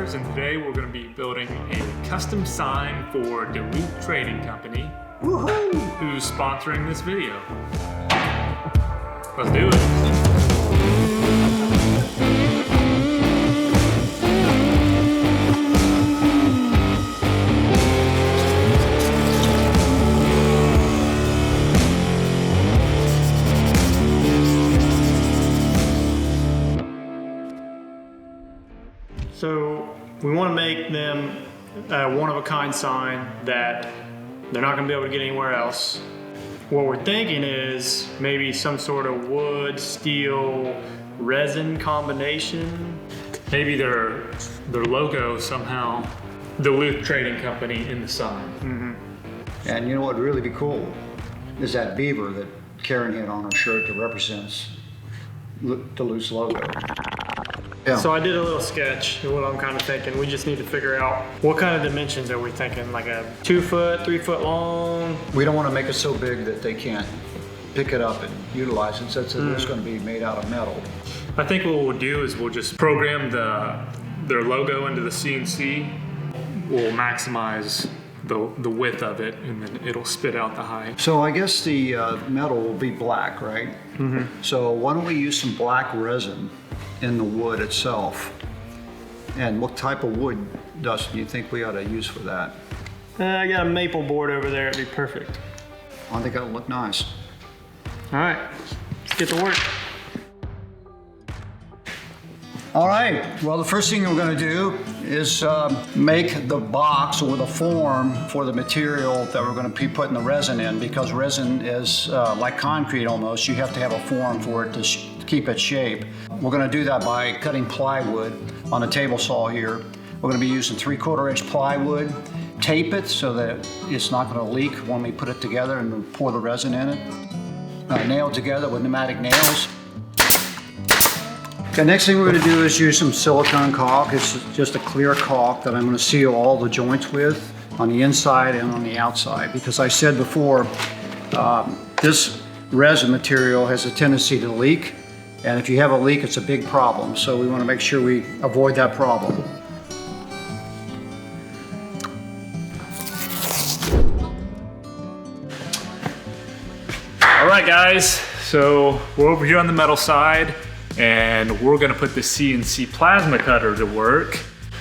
Farmers, and today we're going to be building a custom sign for Duluth Trading Company, who's sponsoring this video. Let's do it. So we want to make them a one-of-a-kind sign that they're not going to be able to get anywhere else. What we're thinking is maybe some sort of wood, steel, resin combination. Maybe their logo somehow, Duluth Trading Company in the sign. Mm-hmm. And you know what would really be cool is that beaver that Karen had on her shirt that represents Duluth's logo. Yeah. So I did a little sketch of what I'm kind of thinking. We just need to figure out what kind of dimensions are we thinking, like a 2 foot, 3 foot long? We don't want to make it so big that they can't pick it up and utilize it since it's going to be made out of metal. I think what we'll do is we'll just program their logo into the CNC. We'll maximize the width of it, and then it'll spit out the height. So I guess the metal will be black, right? Mm-hmm. So why don't we use some black resin in the wood itself? And what type of wood, Dustin, do you think we ought to use for that? I got a maple board over there, it'd be perfect. I think that'll look nice. All right, let's get to work. All right, well, the first thing we're going to do is make the box or the form for the material that we're going to be putting the resin in, because resin is like concrete almost. You have to have a form for it to keep its shape. We're going to do that by cutting plywood on a table saw here. We're going to be using 3/4 inch plywood. Tape it so that it's not going to leak when we put it together and pour the resin in it. Nail it together with pneumatic nails. The next thing we're going to do is use some silicone caulk. It's just a clear caulk that I'm going to seal all the joints with on the inside and on the outside, because I said before, this resin material has a tendency to leak, and if you have a leak, it's a big problem. So we want to make sure we avoid that problem. All right, guys, so we're over here on the metal side, and we're gonna put the CNC plasma cutter to work.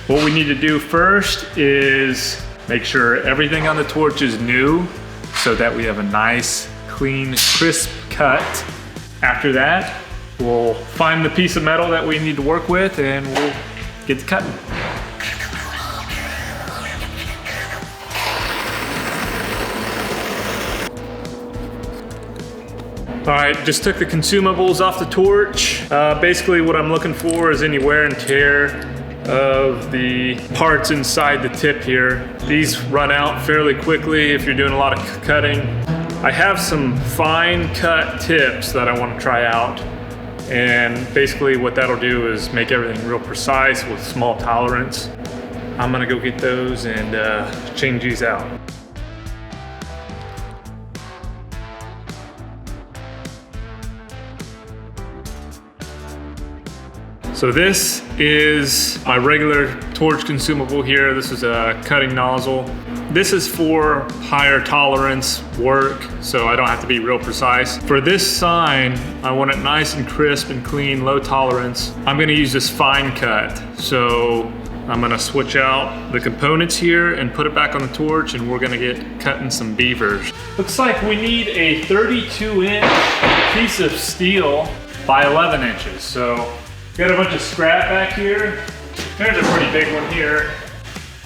What we need to do first is make sure everything on the torch is new so that we have a nice, clean, crisp cut. After that, we'll find the piece of metal that we need to work with and we'll get to cutting. All right, just took the consumables off the torch. Basically what I'm looking for is any wear and tear of the parts inside the tip here. These run out fairly quickly if you're doing a lot of cutting. I have some fine cut tips that I want to try out. And basically what that'll do is make everything real precise with small tolerance. I'm gonna go get those and change these out. So this is my regular torch consumable here. This is a cutting nozzle. This is for higher tolerance work, so I don't have to be real precise. For this sign, I want it nice and crisp and clean, low tolerance. I'm gonna use this fine cut. So I'm gonna switch out the components here and put it back on the torch, and we're gonna get cutting some beavers. Looks like we need a 32-inch piece of steel by 11 inches. So got a bunch of scrap back here. There's a pretty big one here.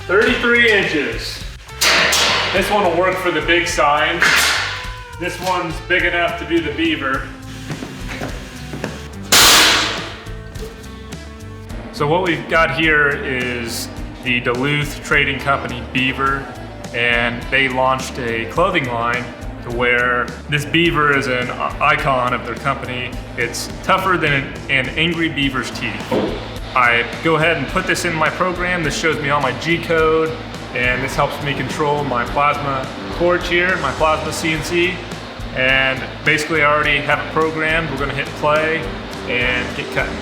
33 inches. This one will work for the big sign. This one's big enough to do the beaver. So what we've got here is the Duluth Trading Company beaver, and they launched a clothing line to where this beaver is an icon of their company. It's tougher than an angry beaver's teeth. I go ahead and put this in my program. This shows me all my G code, and this helps me control my plasma torch here, my plasma CNC. And basically I already have it programmed. We're gonna hit play and get cutting.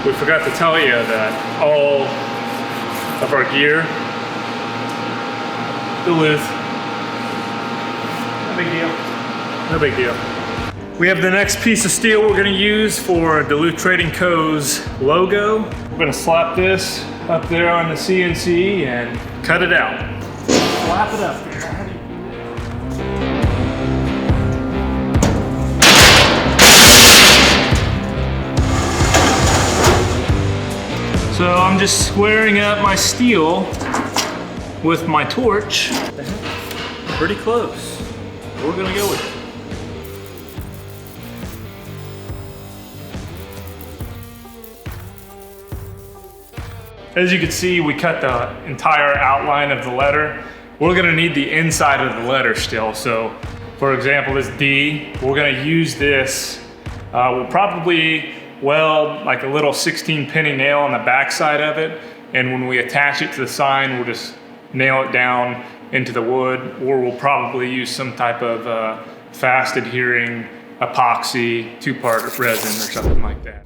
we forgot to tell you that all of our gear, Duluth, no big deal. No big deal. We have the next piece of steel we're gonna use for Duluth Trading Co.'s logo. We're gonna slap this up there on the CNC and cut it out. Slap it up there. So I'm just squaring up my steel with my torch. Pretty close. We're gonna go with it. As you can see, we cut the entire outline of the letter. We're gonna need the inside of the letter still. So for example, this D, we're gonna use this. We'll probably weld like a little 16 penny nail on the back side of it. And when we attach it to the sign, we'll just nail it down into the wood, or we'll probably use some type of fast adhering epoxy 2-part resin or something like that.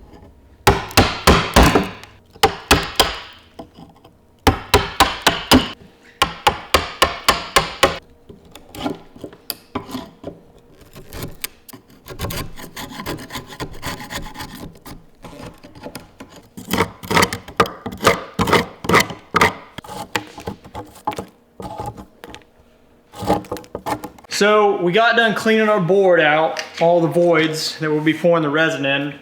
So we got done cleaning our board out, all the voids that we'll be pouring the resin in.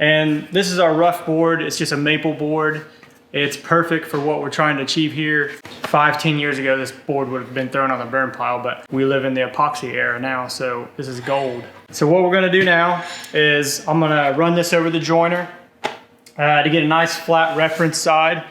And this is our rough board. It's just a maple board. It's perfect for what we're trying to achieve here. 5-10 years ago, this board would have been thrown on the burn pile, but we live in the epoxy era now, so this is gold. So what we're gonna do now is I'm gonna run this over the joiner to get a nice flat reference side.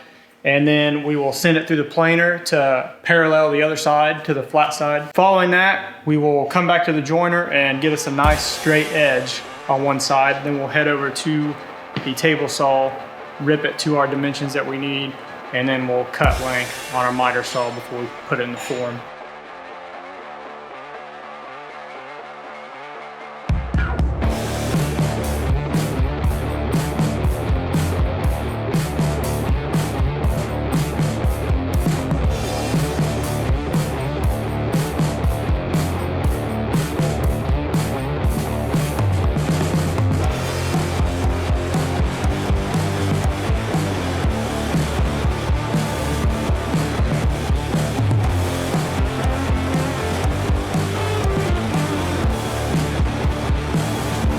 And then we will send it through the planer to parallel the other side to the flat side. Following that, we will come back to the joiner and get us a nice straight edge on one side. Then we'll head over to the table saw, rip it to our dimensions that we need, and then we'll cut length on our miter saw before we put it in the form.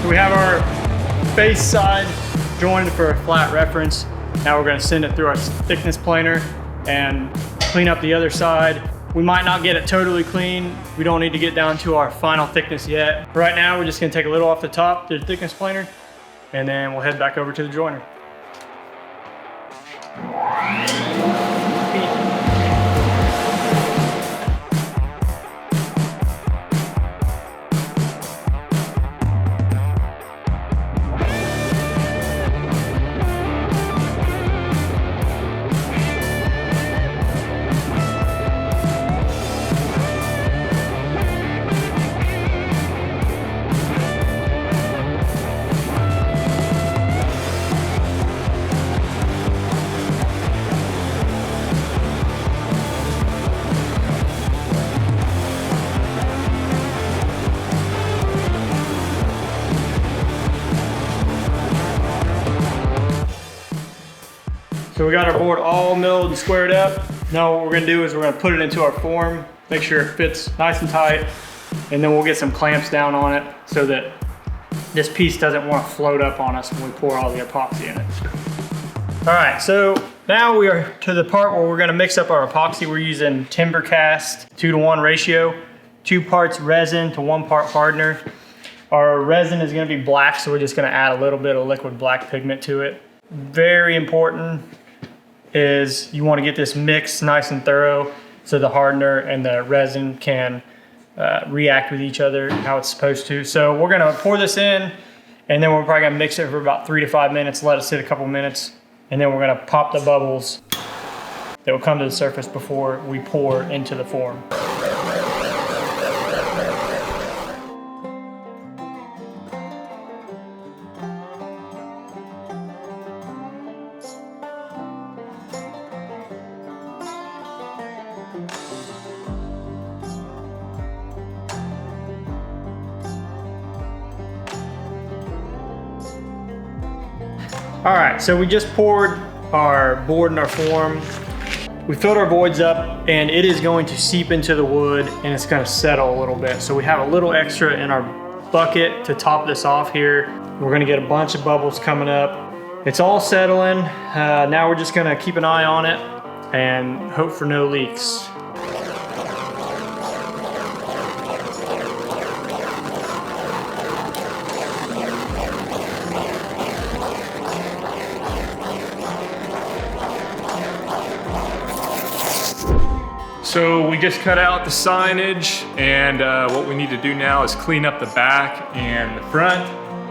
So we have our base side joined for a flat reference. Now we're gonna send it through our thickness planer and clean up the other side. We might not get it totally clean. We don't need to get down to our final thickness yet. Right now, we're just gonna take a little off the top to the thickness planer, and then we'll head back over to the joiner. So we got our board all milled and squared up. Now what we're gonna do is we're gonna put it into our form, make sure it fits nice and tight, and then we'll get some clamps down on it so that this piece doesn't want to float up on us when we pour all the epoxy in it. All right, so now we are to the part where we're gonna mix up our epoxy. We're using timber cast 2-to-1 ratio, 2 parts resin to 1 part hardener. Our resin is gonna be black, so we're just gonna add a little bit of liquid black pigment to it. Very important is you want to get this mix nice and thorough so the hardener and the resin can react with each other how it's supposed to. So we're gonna pour this in, and then we're probably gonna mix it for about 3 to 5 minutes, let it sit a couple minutes, and then we're gonna pop the bubbles that will come to the surface before we pour into the form. All right, so we just poured our board and our form. We filled our voids up and it is going to seep into the wood and it's gonna settle a little bit. So we have a little extra in our bucket to top this off here. We're gonna get a bunch of bubbles coming up. It's all settling. Now we're just gonna keep an eye on it and hope for no leaks. So we just cut out the signage, and what we need to do now is clean up the back and the front.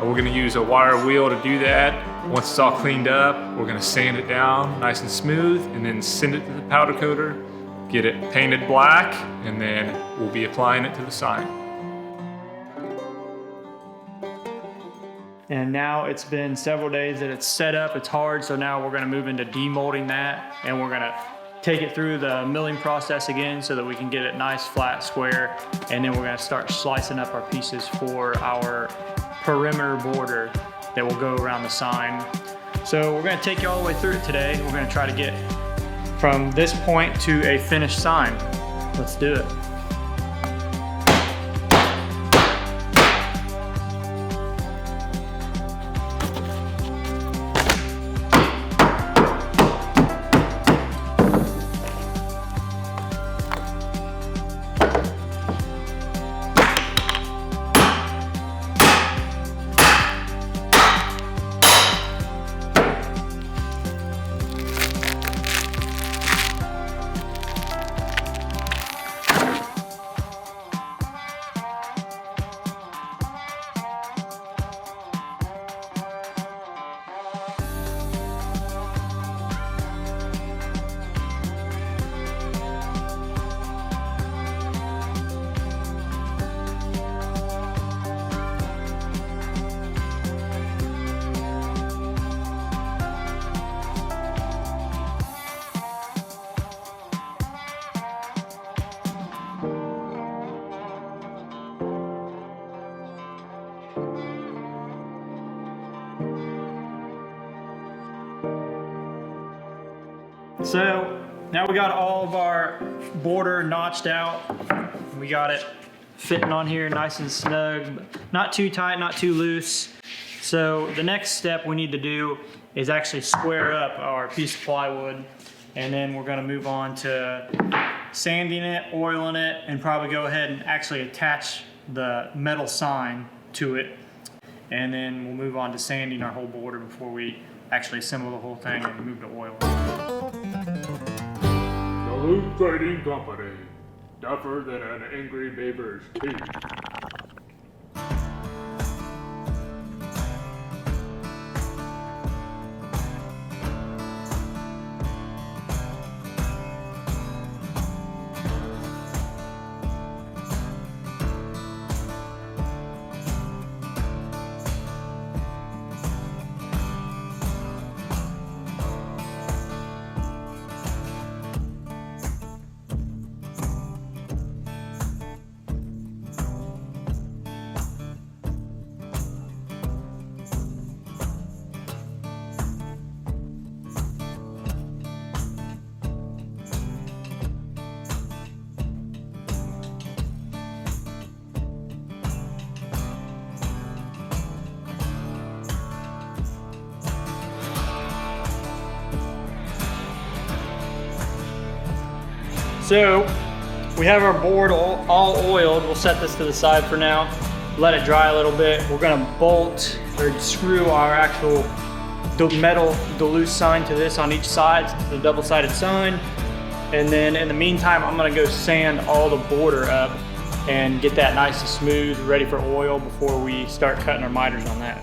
We're gonna use a wire wheel to do that. Once it's all cleaned up, we're gonna sand it down nice and smooth and then send it to the powder coater, get it painted black, and then we'll be applying it to the sign. And now it's been several days that it's set up, it's hard, so now we're gonna move into demolding that, and we're gonna take it through the milling process again so that we can get it nice, flat, square, and then we're gonna start slicing up our pieces for our perimeter border that will go around the sign. So we're gonna take you all the way through it today. We're gonna try to get from this point to a finished sign. Let's do it. So now we got all of our border notched out. We got it fitting on here nice and snug, but not too tight, not too loose. So the next step we need to do is actually square up our piece of plywood, and then we're gonna move on to sanding it, oiling it, and probably go ahead and actually attach the metal sign to it. And then we'll move on to sanding our whole border before we actually assemble the whole thing and move to oil. Duluth Trading Company, tougher than an angry beaver's teeth. So we have our board all oiled. We'll set this to the side for now, let it dry a little bit. We're gonna bolt or screw our actual metal Duluth sign to this on each side, the double-sided sign. And then in the meantime, I'm gonna go sand all the border up and get that nice and smooth, ready for oil before we start cutting our miters on that.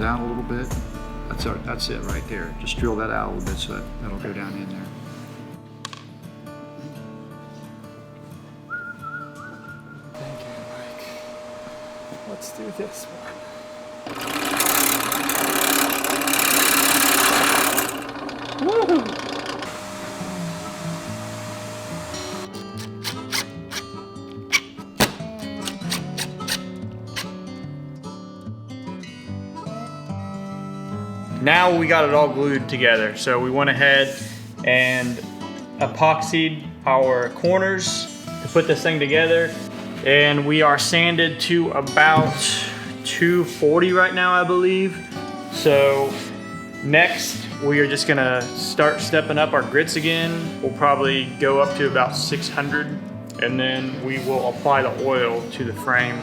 down a little bit. That's it right there. Just drill that out a little bit so that'll go down in there. Thank you, Mike. Let's do this one. Woo! Now we got it all glued together. So we went ahead and epoxied our corners to put this thing together. And we are sanded to about 240 right now, I believe. So next, we are just gonna start stepping up our grits again. We'll probably go up to about 600, and then we will apply the oil to the frame.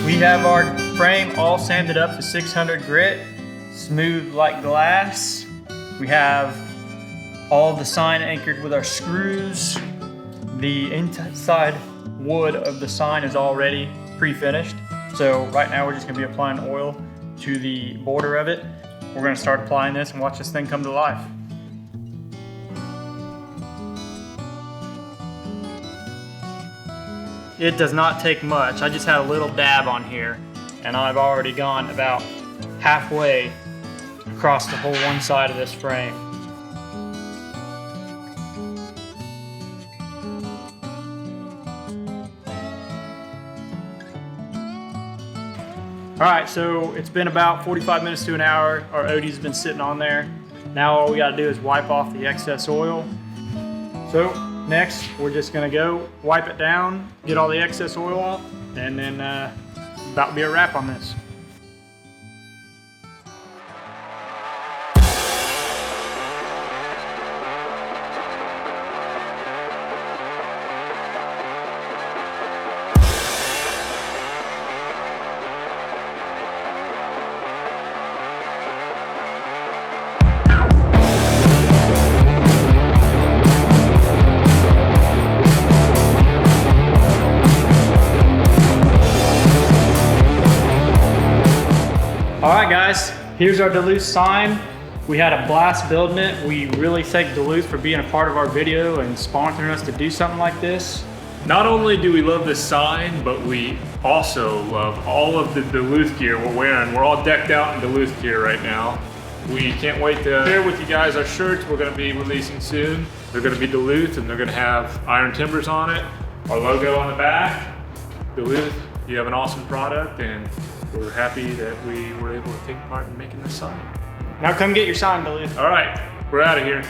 We have our frame all sanded up to 600 grit, smooth like glass. We have all the sign anchored with our screws. The inside wood of the sign is already pre-finished. So right now we're just gonna be applying oil to the border of it. We're gonna start applying this and watch this thing come to life. It does not take much. I just had a little dab on here and I've already gone about halfway across the whole one side of this frame. All right, so it's been about 45 minutes to an hour. Our OD's been sitting on there. Now all we gotta do is wipe off the excess oil. So next, we're just gonna go wipe it down, get all the excess oil off, and then about to be a wrap on this. All right, guys, here's our Duluth sign. We had a blast building it. We really thank Duluth for being a part of our video and sponsoring us to do something like this. Not only do we love this sign, but we also love all of the Duluth gear we're wearing. We're all decked out in Duluth gear right now. We can't wait to share with you guys our shirts we're gonna be releasing soon. They're gonna be Duluth and they're gonna have Iron Timbers on it, our logo on the back. Duluth, you have an awesome product and we're happy that we were able to take part in making this sign. Now come get your sign, Duluth. All right, we're out of here.